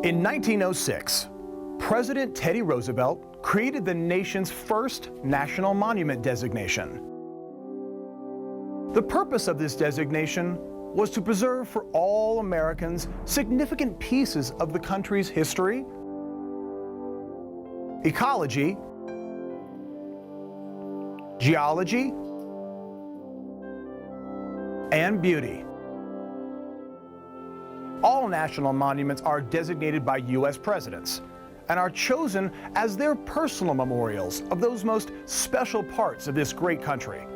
In 1906, President Teddy Roosevelt created the nation's first national monument designation. The purpose of this designation was to preserve for all Americans significant pieces of the country's history, ecology, geology, and beauty. All national monuments are designated by U.S. presidents and are chosen as their personal memorials of those most special parts of this great country.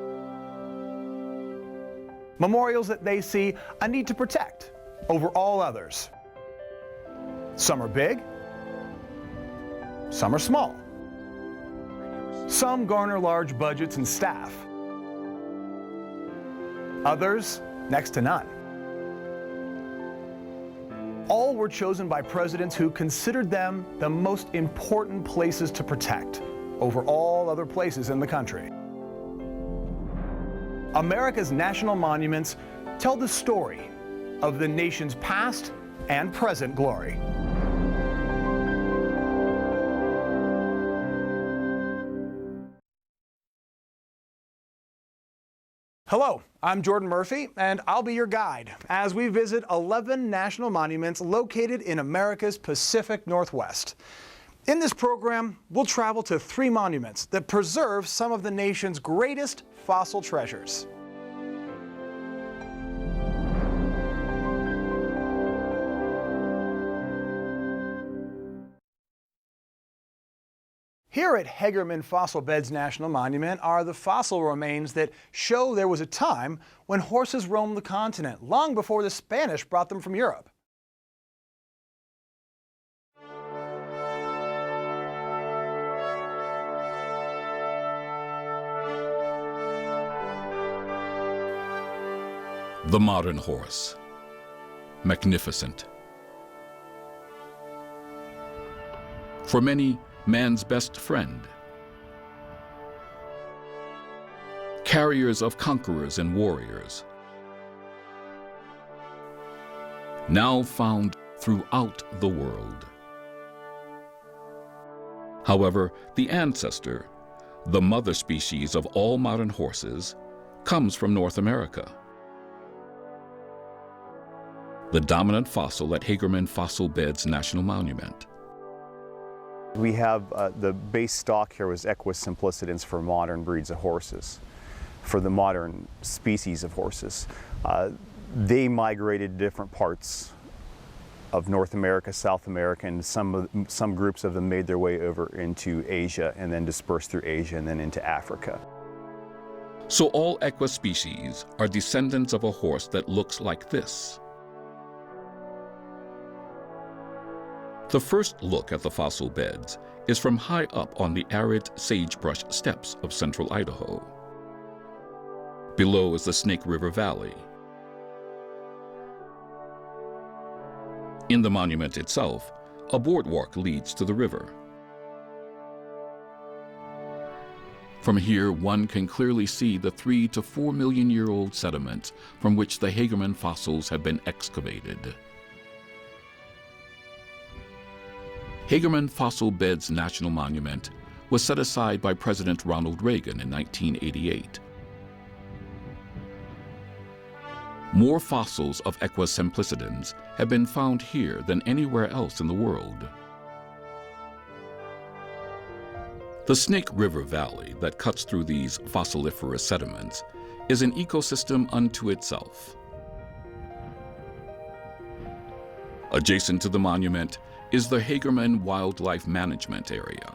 Memorials that they see a need to protect over all others. Some are big, some are small. Some garner large budgets and staff. Others, next to none. All were chosen by presidents who considered them the most important places to protect over all other places in the country. America's national monuments tell the story of the nation's past and present glory. Hello, I'm Jordan Murphy, and I'll be your guide as we visit 11 national monuments located in America's Pacific Northwest. In this program, we'll travel to 3 monuments that preserve some of the nation's greatest fossil treasures. Here at Hagerman Fossil Beds National Monument are the fossil remains that show there was a time when horses roamed the continent, long before the Spanish brought them from Europe. The modern horse, magnificent. For many, man's best friend. Carriers of conquerors and warriors. Now found throughout the world. However, the ancestor, the mother species of all modern horses, comes from North America. The dominant fossil at Hagerman Fossil Beds National Monument. We have the base stock here was Equus simplicidans for modern breeds of horses, for the modern species of horses. They migrated to different parts of North America, South America, and some groups of them made their way over into Asia and then dispersed through Asia and then into Africa. So all Equus species are descendants of a horse that looks like this. The first look at the fossil beds is from high up on the arid sagebrush steppes of central Idaho. Below is the Snake River Valley. In the monument itself, a boardwalk leads to the river. From here, one can clearly see the 3 to 4 million year old sediments from which the Hagerman fossils have been excavated. Hagerman Fossil Beds National Monument was set aside by President Ronald Reagan in 1988. More fossils of Equus simplicidans have been found here than anywhere else in the world. The Snake River Valley that cuts through these fossiliferous sediments is an ecosystem unto itself. Adjacent to the monument is the Hagerman Wildlife Management Area.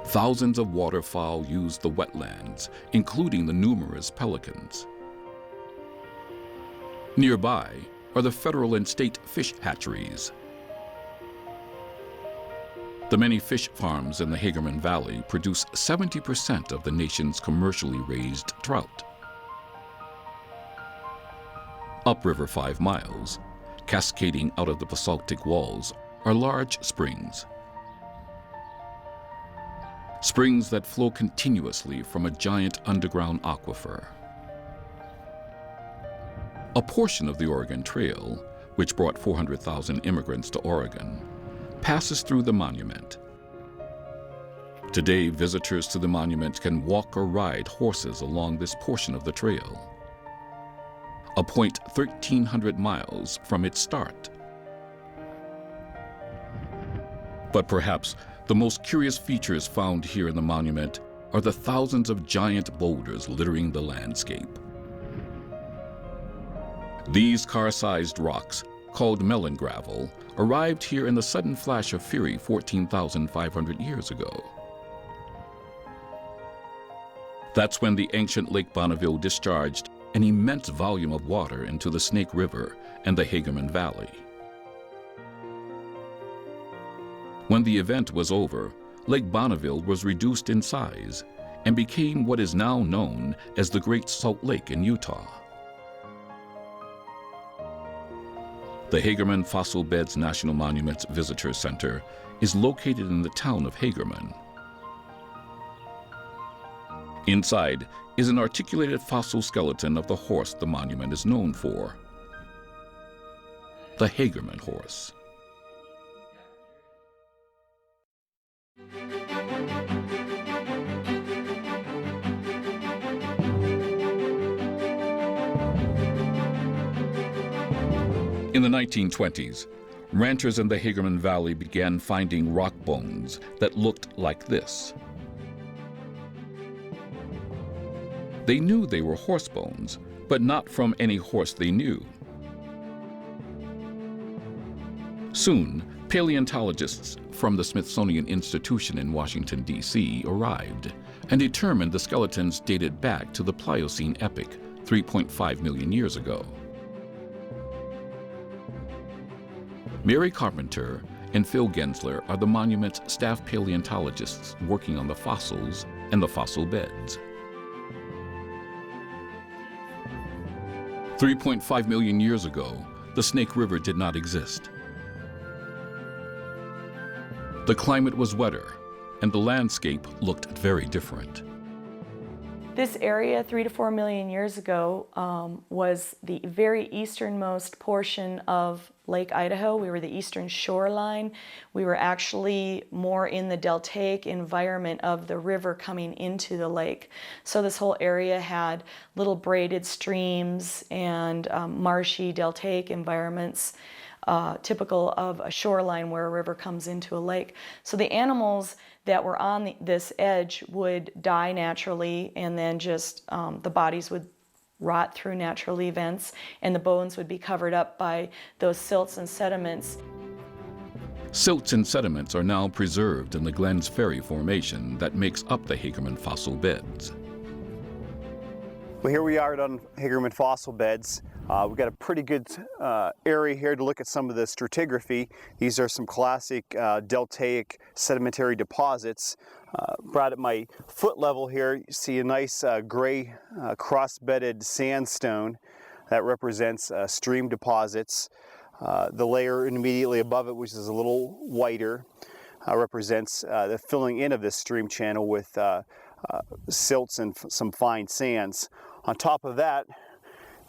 Thousands of waterfowl use the wetlands, including the numerous pelicans. Nearby are the federal and state fish hatcheries. The many fish farms in the Hagerman Valley produce 70% of the nation's commercially raised trout. Upriver 5 miles, cascading out of the basaltic walls, are large springs. Springs that flow continuously from a giant underground aquifer. A portion of the Oregon Trail which brought 400,000 immigrants to Oregon, passes through the monument. Today, visitors to the monument can walk or ride horses along this portion of the trail, a point 1,300 miles from its start. But perhaps the most curious features found here in the monument are the thousands of giant boulders littering the landscape. These car-sized rocks, called melon gravel, arrived here in the sudden flash of fury 14,500 years ago. That's when the ancient Lake Bonneville discharged an immense volume of water into the Snake River and the Hagerman Valley. When the event was over, Lake Bonneville was reduced in size and became what is now known as the Great Salt Lake in Utah. The Hagerman Fossil Beds National Monuments Visitor Center is located in the town of Hagerman. Inside is an articulated fossil skeleton of the horse the monument is known for, the Hagerman horse. In the 1920s, ranchers in the Hagerman Valley began finding rock bones that looked like this. They knew they were horse bones, but not from any horse they knew. Soon, paleontologists from the Smithsonian Institution in Washington, D.C. arrived and determined the skeletons dated back to the Pliocene epoch, 3.5 million years ago. Mary Carpenter and Phil Gensler are the monument's staff paleontologists working on the fossils and the fossil beds. 3.5 million years ago, the Snake River did not exist. The climate was wetter, and the landscape looked very different. This area, 3 to 4 million years ago, was the very easternmost portion of Lake Idaho. We were the eastern shoreline. We were actually more in the deltaic environment of the river coming into the lake. So this whole area had little braided streams and marshy deltaic environments, typical of a shoreline where a river comes into a lake. So the animals that were on this edge would die naturally, and then just the bodies would rot through natural events, and the bones would be covered up by those silts and sediments. Silts and sediments are now preserved in the Glens Ferry Formation that makes up the Hagerman fossil beds. Well, here we are on Hagerman fossil beds. We've got a pretty good area here to look at some of the stratigraphy. These are some classic deltaic sedimentary deposits. Right at my foot level here, you see a nice gray cross-bedded sandstone that represents stream deposits. The layer immediately above it, which is a little whiter, represents the filling in of this stream channel with silts and some fine sands. On top of that,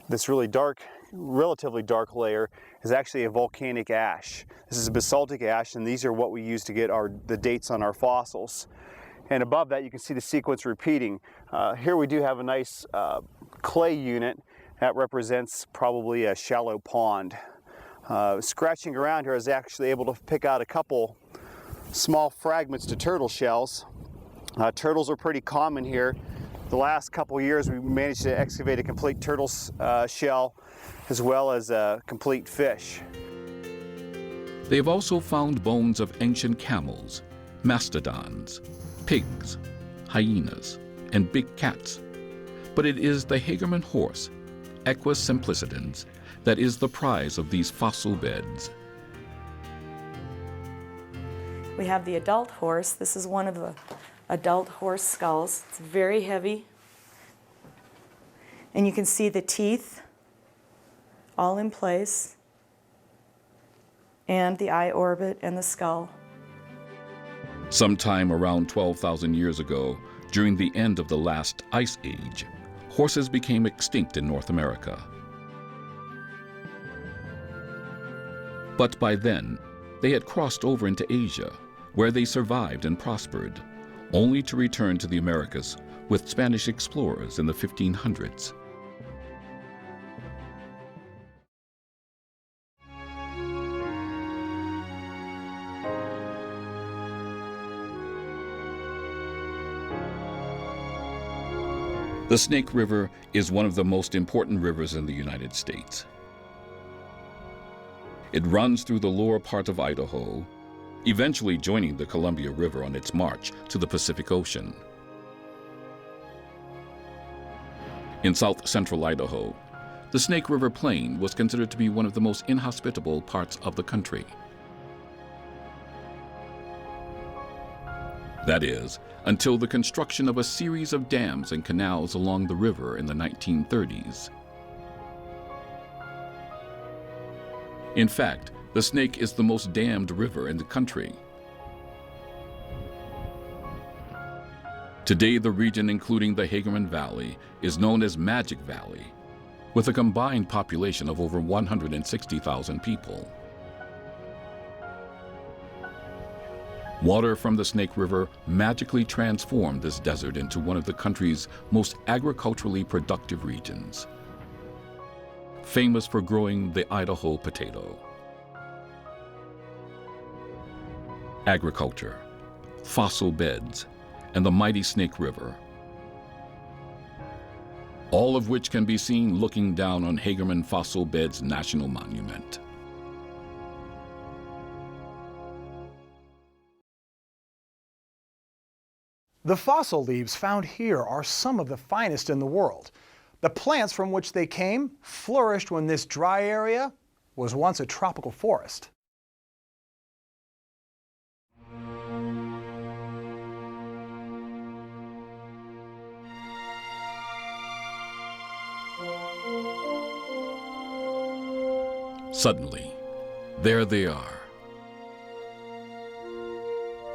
this really dark, relatively dark layer is actually a volcanic ash. This is a basaltic ash, and these are what we use to get the dates on our fossils. And above that, you can see the sequence repeating. Here we do have a nice clay unit that represents probably a shallow pond. Scratching around here, I was actually able to pick out a couple small fragments to turtle shells. Turtles are pretty common here. The last couple years, we managed to excavate a complete turtle shell as well as a complete fish. They have also found bones of ancient camels, mastodons, pigs, hyenas, and big cats. But it is the Hagerman horse, Equus simplicitans, that is the prize of these fossil beds. We have the adult horse. This is one of the adult horse skulls. It's very heavy. And you can see the teeth all in place, and the eye orbit and the skull. Sometime around 12,000 years ago, during the end of the last ice age, horses became extinct in North America. But by then, they had crossed over into Asia, where they survived and prospered, only to return to the Americas with Spanish explorers in the 1500s. The Snake River is one of the most important rivers in the United States. It runs through the lower part of Idaho, eventually joining the Columbia River on its march to the Pacific Ocean. In south-central Idaho, the Snake River Plain was considered to be one of the most inhospitable parts of the country. That is, until the construction of a series of dams and canals along the river in the 1930s. In fact, the Snake is the most dammed river in the country. Today, the region, including the Hagerman Valley, is known as Magic Valley, with a combined population of over 160,000 people. Water from the Snake River magically transformed this desert into one of the country's most agriculturally productive regions, famous for growing the Idaho potato. Agriculture, fossil beds, and the mighty Snake River, all of which can be seen looking down on Hagerman Fossil Beds National Monument. The fossil leaves found here are some of the finest in the world. The plants from which they came flourished when this dry area was once a tropical forest. Suddenly, there they are.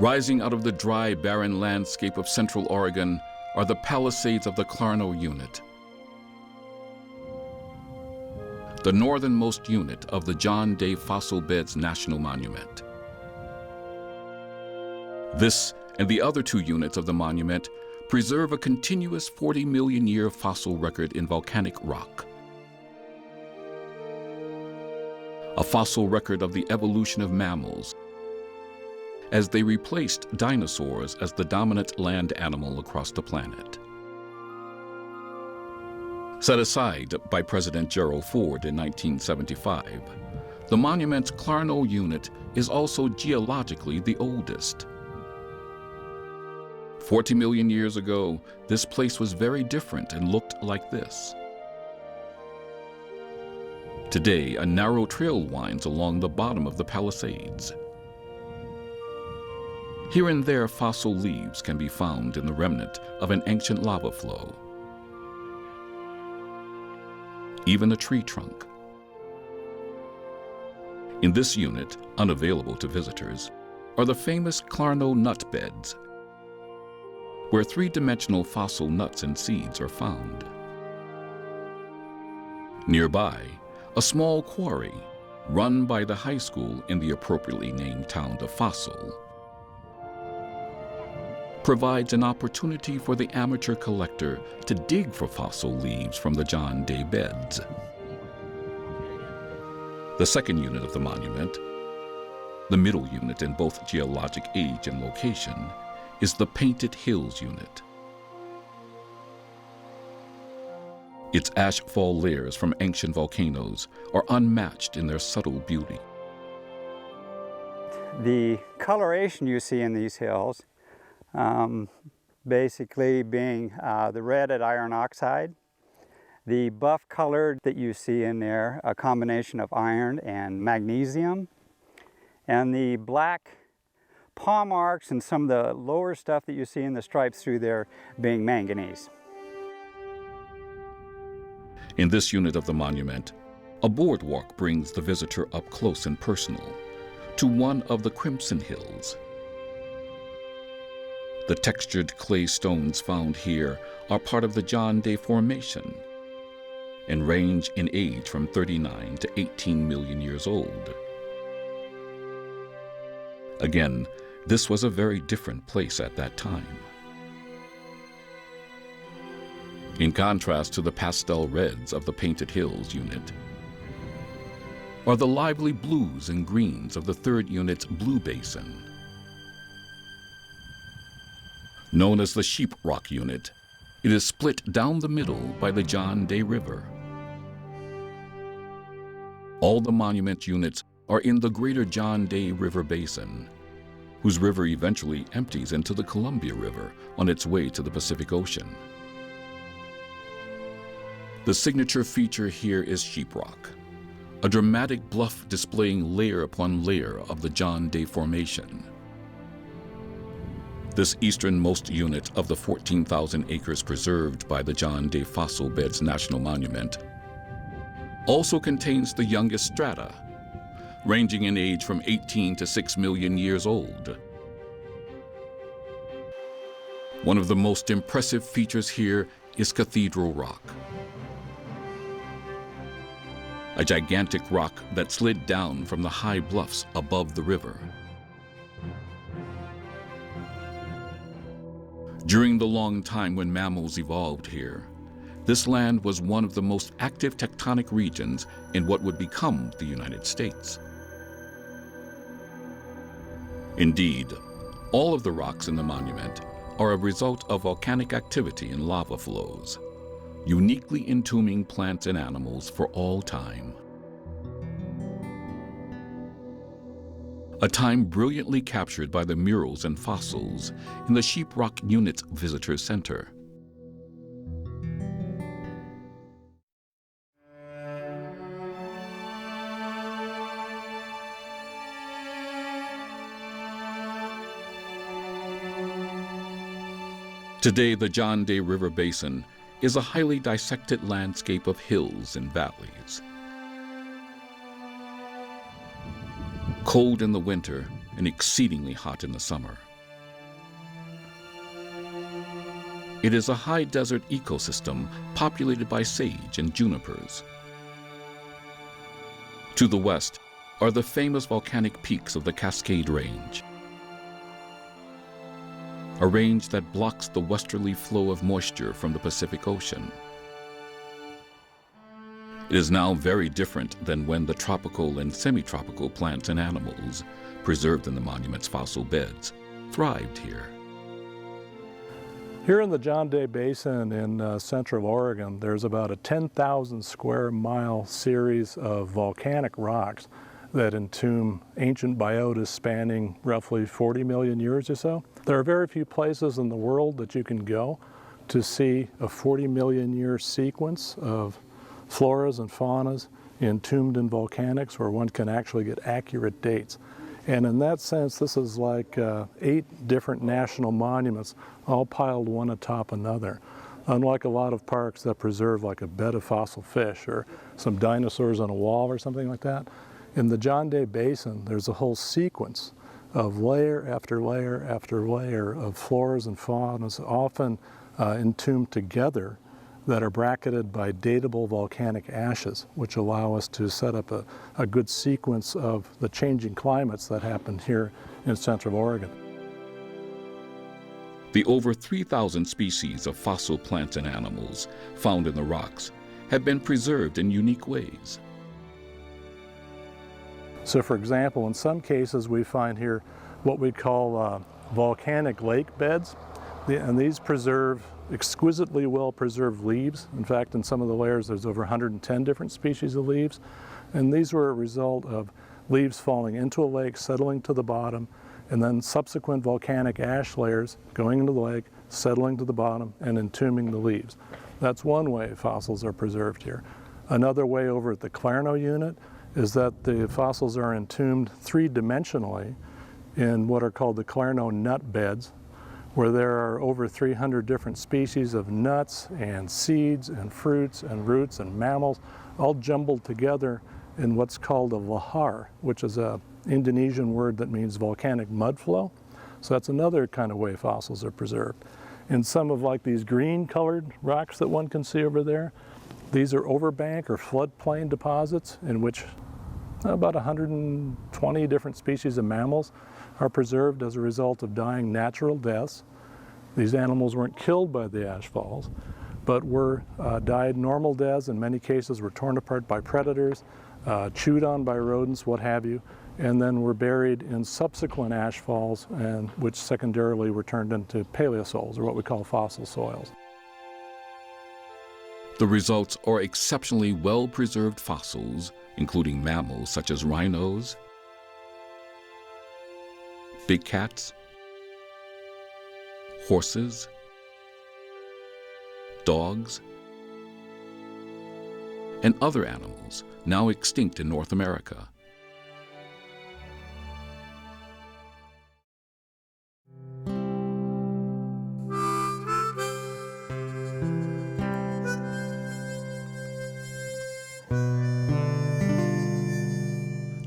Rising out of the dry, barren landscape of Central Oregon are the Palisades of the Clarno Unit, the northernmost unit of the John Day Fossil Beds National Monument. This and the other two units of the monument preserve a continuous 40 million year fossil record in volcanic rock. A fossil record of the evolution of mammals, as they replaced dinosaurs as the dominant land animal across the planet. Set aside by President Gerald Ford in 1975, the monument's Clarno unit is also geologically the oldest. 40 million years ago, this place was very different and looked like this. Today, a narrow trail winds along the bottom of the Palisades. Here and there, fossil leaves can be found in the remnant of an ancient lava flow. Even a tree trunk. In this unit, unavailable to visitors, are the famous Clarno nut beds, where three-dimensional fossil nuts and seeds are found. Nearby, a small quarry run by the high school in the appropriately named town of Fossil provides an opportunity for the amateur collector to dig for fossil leaves from the John Day beds. The second unit of the monument, the middle unit in both geologic age and location, is the Painted Hills unit. Its ashfall layers from ancient volcanoes are unmatched in their subtle beauty. The coloration you see in these hills, basically being the red at iron oxide, the buff color that you see in there, a combination of iron and magnesium, and the black paw marks and some of the lower stuff that you see in the stripes through there being manganese. In this unit of the monument, a boardwalk brings the visitor up close and personal to one of the Crimson Hills. The textured clay stones found here are part of the John Day Formation and range in age from 39 to 18 million years old. Again, this was a very different place at that time. In contrast to the pastel reds of the Painted Hills unit, are the lively blues and greens of the third unit's Blue Basin. Known as the Sheep Rock unit, it is split down the middle by the John Day River. All the monument units are in the greater John Day River Basin, whose river eventually empties into the Columbia River on its way to the Pacific Ocean. The signature feature here is sheeprock, a dramatic bluff displaying layer upon layer of the John Day Formation. This easternmost unit of the 14,000 acres preserved by the John Day Fossil Beds National Monument also contains the youngest strata, ranging in age from 18 to 6 million years old. One of the most impressive features here is Cathedral Rock, a gigantic rock that slid down from the high bluffs above the river. During the long time when mammals evolved here, this land was one of the most active tectonic regions in what would become the United States. Indeed, all of the rocks in the monument are a result of volcanic activity and lava flows, uniquely entombing plants and animals for all time. A time brilliantly captured by the murals and fossils in the Sheeprock Unit's Visitor Center. Today, the John Day River Basin is a highly dissected landscape of hills and valleys. Cold in the winter and exceedingly hot in the summer. It is a high desert ecosystem populated by sage and junipers. To the west are the famous volcanic peaks of the Cascade Range, a range that blocks the westerly flow of moisture from the Pacific Ocean. It is now very different than when the tropical and semi-tropical plants and animals preserved in the monument's fossil beds thrived here. Here in the John Day Basin in central Oregon, there's about a 10,000 square mile series of volcanic rocks that entomb ancient biotas spanning roughly 40 million years or so. There are very few places in the world that you can go to see a 40 million year sequence of floras and faunas entombed in volcanics where one can actually get accurate dates. And in that sense, this is like 8 different national monuments all piled one atop another. Unlike a lot of parks that preserve like a bed of fossil fish or some dinosaurs on a wall or something like that, in the John Day Basin, there's a whole sequence of layer after layer after layer of floras and faunas, often entombed together, that are bracketed by datable volcanic ashes, which allow us to set up a good sequence of the changing climates that happened here in central Oregon. The over 3,000 species of fossil plants and animals found in the rocks have been preserved in unique ways. So for example, in some cases we find here what we call volcanic lake beds, and these preserve exquisitely well-preserved leaves. In fact, in some of the layers there's over 110 different species of leaves, and these were a result of leaves falling into a lake, settling to the bottom, and then subsequent volcanic ash layers going into the lake, settling to the bottom, and entombing the leaves. That's one way fossils are preserved here. Another way over at the Clarno unit is that the fossils are entombed three-dimensionally in what are called the Clarno nut beds, where there are over 300 different species of nuts and seeds and fruits and roots and mammals, all jumbled together in what's called a lahar, which is an Indonesian word that means volcanic mud flow. So that's another kind of way fossils are preserved. In some of like these green colored rocks that one can see over there, these are overbank or floodplain deposits in which About 120 different species of mammals are preserved as a result of dying natural deaths. These animals weren't killed by the ash falls, but were died normal deaths. In many cases were torn apart by predators, chewed on by rodents, what have you, and then were buried in subsequent ash falls, and which secondarily were turned into paleosols, or what we call fossil soils. The results are exceptionally well-preserved fossils, including mammals such as rhinos, big cats, horses, dogs, and other animals now extinct in North America.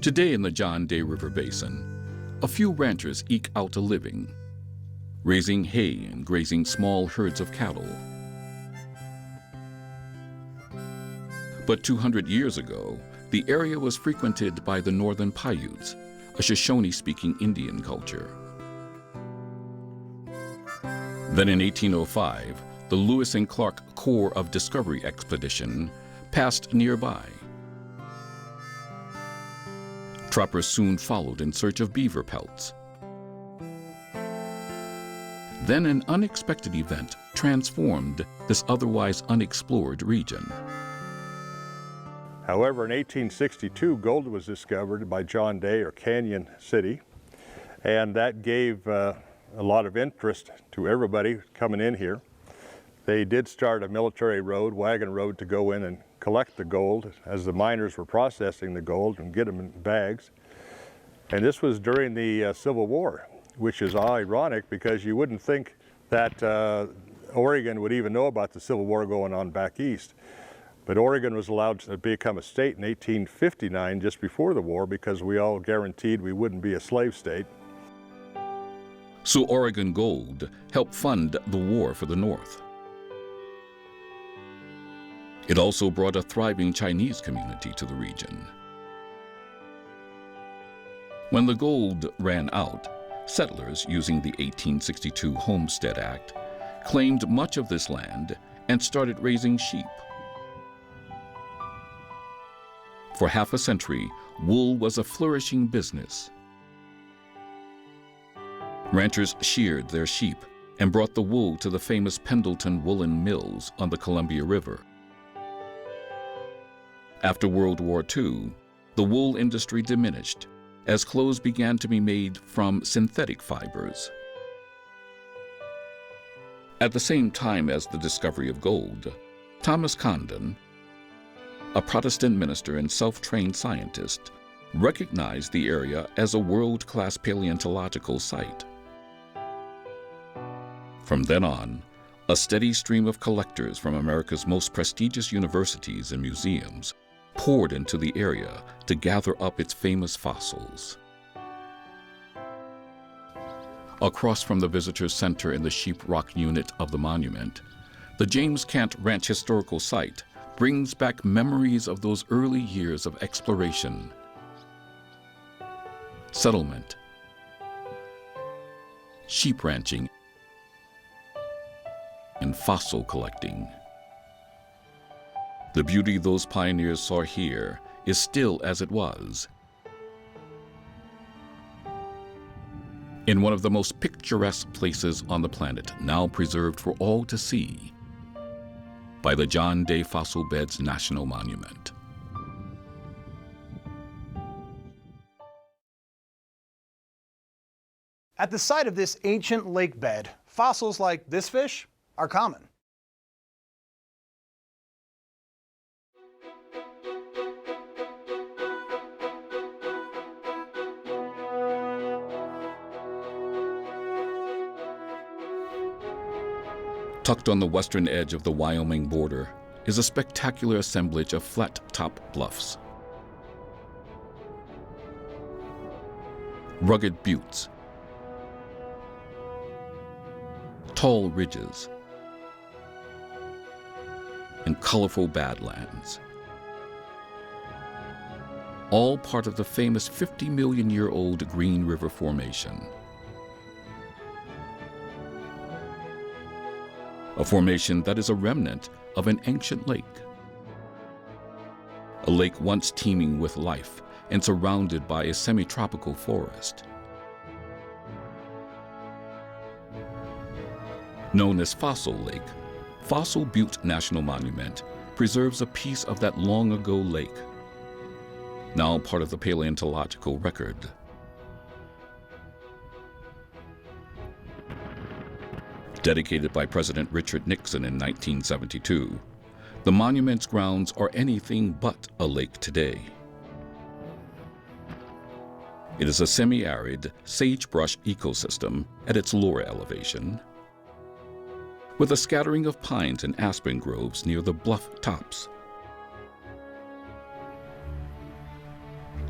Today in the John Day River Basin, a few ranchers eke out a living, raising hay and grazing small herds of cattle. But 200 years ago, the area was frequented by the Northern Paiutes, a Shoshone-speaking Indian culture. Then in 1805, the Lewis and Clark Corps of Discovery Expedition passed nearby. Trappers soon followed in search of beaver pelts. Then an unexpected event transformed this otherwise unexplored region. However, in 1862, gold was discovered by John Day, or Canyon City, and that gave a lot of interest to everybody coming in here. They did start a military road, wagon road, to go in and collect the gold as the miners were processing the gold and get them in bags. And this was during the Civil War, which is ironic because you wouldn't think that Oregon would even know about the Civil War going on back east. But Oregon was allowed to become a state in 1859, just before the war, because we all guaranteed we wouldn't be a slave state. So Oregon gold helped fund the war for the North. It also brought a thriving Chinese community to the region. When the gold ran out, settlers, using the 1862 Homestead Act, claimed much of this land and started raising sheep. For half a century, wool was a flourishing business. Ranchers sheared their sheep and brought the wool to the famous Pendleton woolen mills on the Columbia River. After World War II, the wool industry diminished as clothes began to be made from synthetic fibers. At the same time as the discovery of gold, Thomas Condon, a Protestant minister and self-trained scientist, recognized the area as a world-class paleontological site. From then on, a steady stream of collectors from America's most prestigious universities and museums poured into the area to gather up its famous fossils. Across from the Visitor Center in the Sheep Rock unit of the monument, the James Cant Ranch Historical Site brings back memories of those early years of exploration, settlement, sheep ranching, and fossil collecting. The beauty those pioneers saw here is still as it was. In one of the most picturesque places on the planet, now preserved for all to see, by the John Day Fossil Beds National Monument. At the site of this ancient lake bed, fossils like this fish are common. Tucked on the western edge of the Wyoming border is a spectacular assemblage of flat-top bluffs, rugged buttes, tall ridges, and colorful badlands. all part of the famous 50-million-year-old Green River Formation. A formation that is a remnant of an ancient lake. A lake once teeming with life and surrounded by a semi-tropical forest. Known as Fossil Lake, Fossil Butte National Monument preserves a piece of that long-ago lake, now part of the paleontological record. Dedicated by President Richard Nixon in 1972, the monument's grounds are anything but a lake today. It is a semi-arid sagebrush ecosystem at its lower elevation, with a scattering of pines and aspen groves near the bluff tops.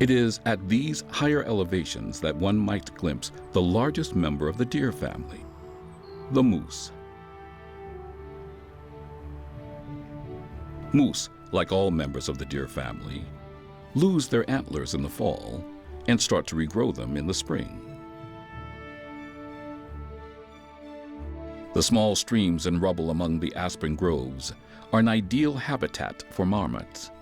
It is at these higher elevations that one might glimpse the largest member of the deer family, the moose. Moose, like all members of the deer family, lose their antlers in the fall and start to regrow them in the spring. The small streams and rubble among the aspen groves are an ideal habitat for marmots,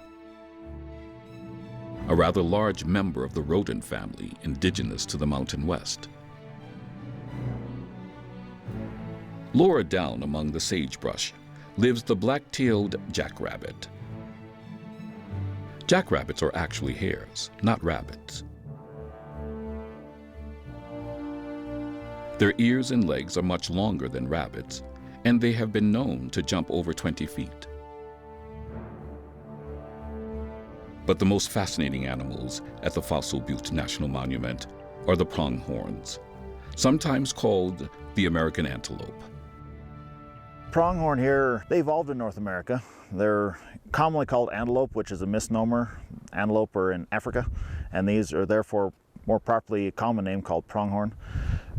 a rather large member of the rodent family indigenous to the Mountain West. Lower down among the sagebrush lives the black-tailed jackrabbit. Jackrabbits are actually hares, not rabbits. Their ears and legs are much longer than rabbits, and they have been known to jump over 20 feet. But the most fascinating animals at the Fossil Butte National Monument are the pronghorns, sometimes called the American antelope. Pronghorn here, they evolved in North America. They're commonly called antelope, which is a misnomer. Antelope are in Africa, and these are therefore more properly a common name called pronghorn.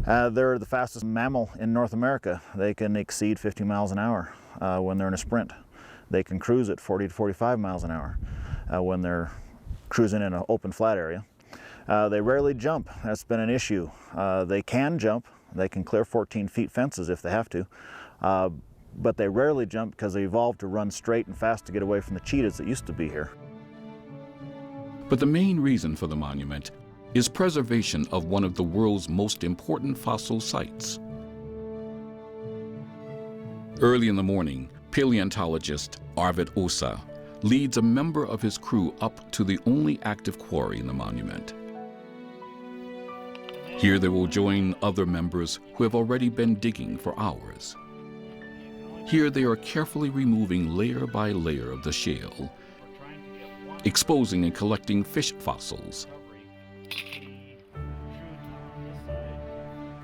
They're the fastest mammal in North America. They can exceed 50 miles an hour when they're in a sprint. They can cruise at 40 to 45 miles an hour when they're cruising in an open flat area. They rarely jump. That's been an issue. They can jump. They can clear 14 feet fences if they have to. But they rarely jump because they evolved to run straight and fast to get away from the cheetahs that used to be here. But the main reason for the monument is preservation of one of the world's most important fossil sites. Early in the morning, paleontologist Arvid Osa leads a member of his crew up to the only active quarry in the monument. Here they will join other members who have already been digging for hours. Here they are carefully removing layer by layer of the shale, exposing and collecting fish fossils.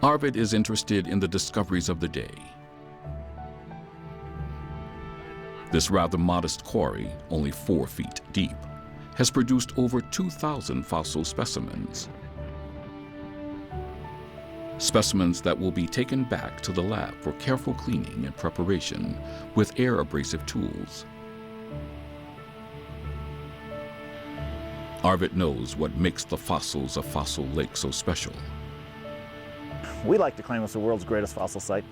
Arvid is interested in the discoveries of the day. This rather modest quarry, only 4 feet deep, has produced over 2,000 fossil specimens. Specimens that will be taken back to the lab for careful cleaning and preparation with air abrasive tools. Arvid knows what makes the fossils of Fossil Lake so special. We like to claim it's the world's greatest fossil site.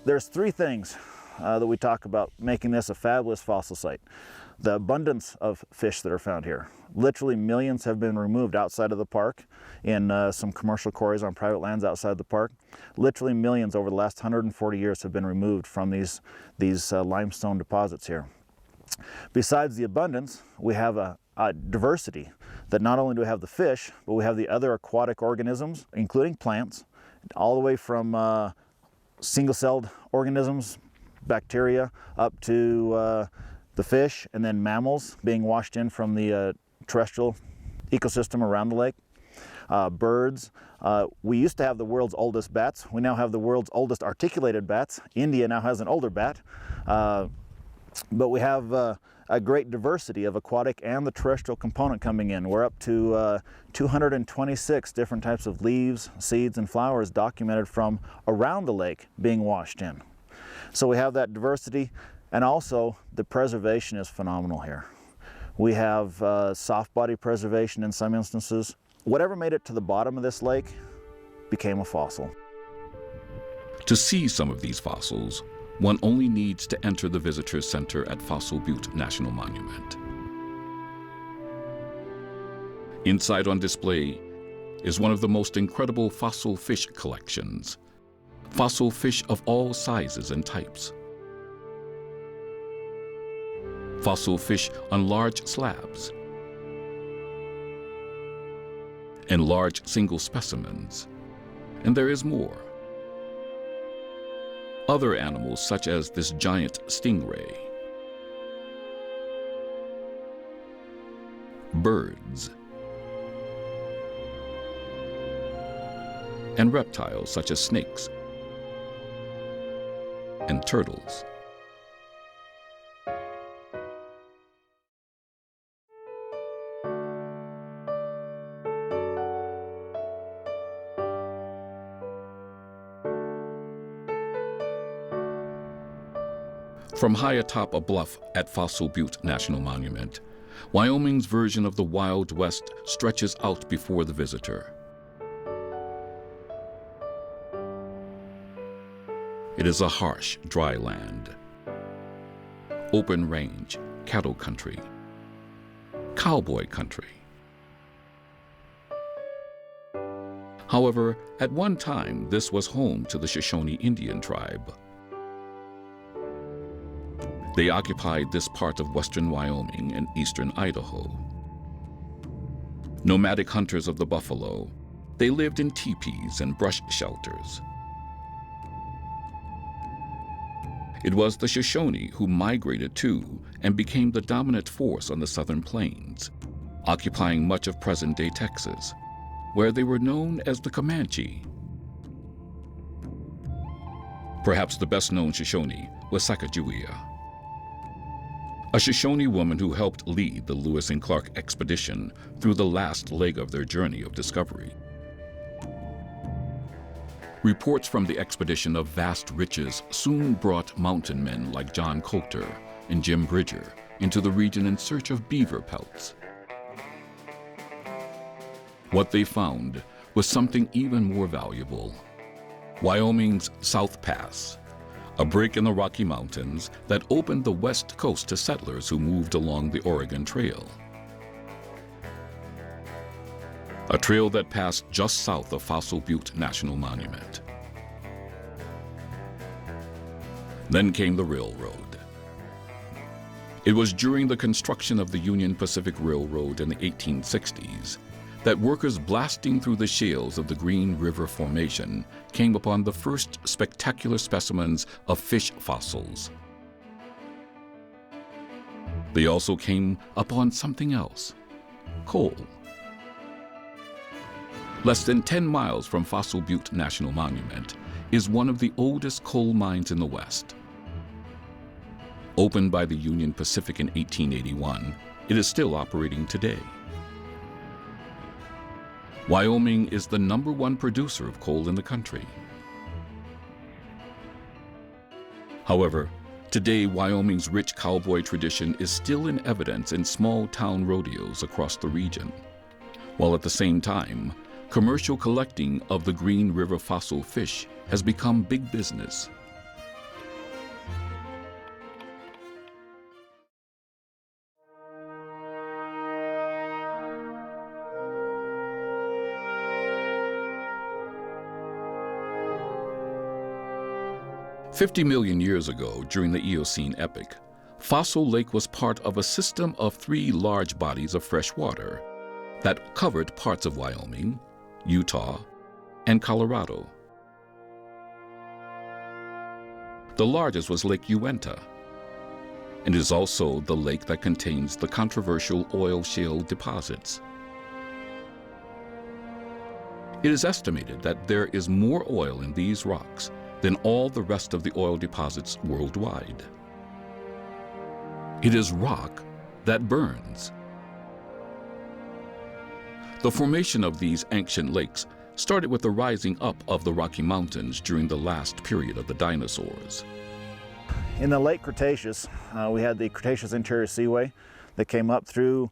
There's 3 things that we talk about making this a fabulous fossil site. The abundance of fish that are found here. Literally millions have been removed outside of the park in some commercial quarries on private lands outside the park. Literally millions over the last 140 years have been removed from these limestone deposits here. Besides the abundance, we have a diversity that not only do we have the fish, but we have the other aquatic organisms, including plants, all the way from single-celled organisms, bacteria, up to the fish, and then mammals being washed in from the terrestrial ecosystem around the lake. Birds. We used to have the world's oldest bats. We now have the world's oldest articulated bats. India now has an older bat. But we have a great diversity of aquatic and the terrestrial component coming in. We're up to 226 different types of leaves, seeds, and flowers documented from around the lake being washed in. So we have that diversity, and also the preservation is phenomenal here. We have soft body preservation in some instances. Whatever made it to the bottom of this lake became a fossil. To see some of these fossils, one only needs to enter the Visitor Center at Fossil Butte National Monument. Inside on display is one of the most incredible fossil fish collections. Fossil fish of all sizes and types. Fossil fish on large slabs. And large single specimens. And there is more. Other animals such as this giant stingray. Birds. And reptiles such as snakes and turtles. From high atop a bluff at Fossil Butte National Monument, Wyoming's version of the Wild West stretches out before the visitor. It is a harsh, dry land. Open range, cattle country, cowboy country. However, at one time, this was home to the Shoshone Indian tribe. They occupied this part of western Wyoming and eastern Idaho. Nomadic hunters of the buffalo, they lived in teepees and brush shelters. It was the Shoshone who migrated to and became the dominant force on the southern plains, occupying much of present-day Texas, where they were known as the Comanche. Perhaps the best-known Shoshone was Sacagawea, a Shoshone woman who helped lead the Lewis and Clark expedition through the last leg of their journey of discovery. Reports from the expedition of vast riches soon brought mountain men like John Coulter and Jim Bridger into the region in search of beaver pelts. What they found was something even more valuable: Wyoming's South Pass, a break in the Rocky Mountains that opened the west coast to settlers who moved along the Oregon Trail. A trail that passed just south of Fossil Butte National Monument. Then came the railroad. It was during the construction of the Union Pacific Railroad in the 1860s that workers blasting through the shales of the Green River Formation came upon the first spectacular specimens of fish fossils. They also came upon something else: coal. Less than 10 miles from Fossil Butte National Monument is one of the oldest coal mines in the West. Opened by the Union Pacific in 1881, it is still operating today. Wyoming is the #1 producer of coal in the country. However, today Wyoming's rich cowboy tradition is still in evidence in small-town rodeos across the region, while at the same time, commercial collecting of the Green River fossil fish has become big business. "50 million years ago, during the Eocene epoch, Fossil Lake was part of a system of 3 large bodies of fresh water that covered parts of Wyoming, Utah, and Colorado. The largest was Lake Uinta, and is also the lake that contains the controversial oil shale deposits. It is estimated that there is more oil in these rocks than all the rest of the oil deposits worldwide. It is rock that burns. The formation of these ancient lakes started with the rising up of the Rocky Mountains during the last period of the dinosaurs. In the late Cretaceous, we had the Cretaceous Interior Seaway that came up through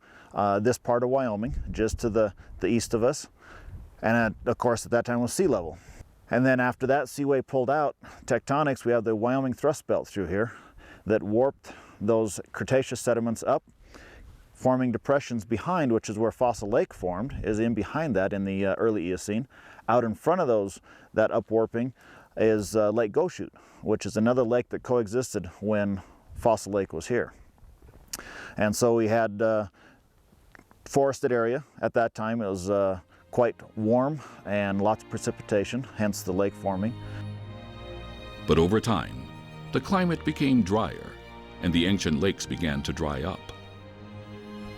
this part of Wyoming, just to the east of us. And of course, at that time was sea level. And then after that seaway pulled out, tectonics, we have the Wyoming thrust belt through here that warped those Cretaceous sediments up, forming depressions behind, which is where Fossil Lake formed, is in behind that in the early Eocene. Out in front of that upwarping is Lake Goshoot, which is another lake that coexisted when Fossil Lake was here. And so we had forested area at that time. It was quite warm and lots of precipitation, hence the lake forming. But over time, the climate became drier and the ancient lakes began to dry up.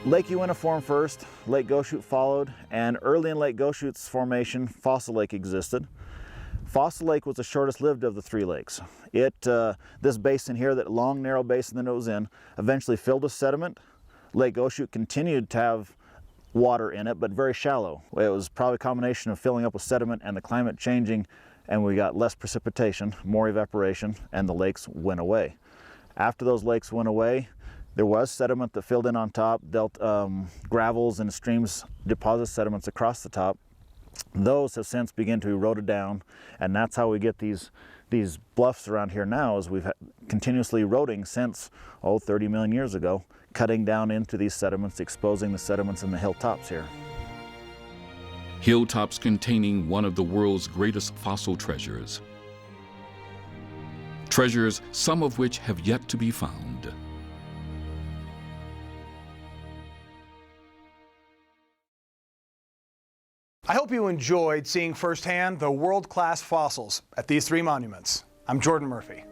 Lake Uinta formed first, Lake Goshoot followed, and early in Lake Goshoot's formation, Fossil Lake existed. Fossil Lake was the shortest lived of the three lakes. This basin here, that long narrow basin that it was in, eventually filled with sediment. Lake Goshoot continued to have water in it, but very shallow. It was probably a combination of filling up with sediment and the climate changing, and we got less precipitation, more evaporation, and the lakes went away. After those lakes went away, there was sediment that filled in on top, gravels and streams deposit sediments across the top. Those have since begun to erode down, and that's how we get these bluffs around here now, as we've continuously eroding since 30 million years ago, cutting down into these sediments, exposing the sediments in the hilltops here. Hilltops containing one of the world's greatest fossil treasures. Treasures, some of which have yet to be found. I hope you enjoyed seeing firsthand the world-class fossils at these three monuments. I'm Jordan Murphy.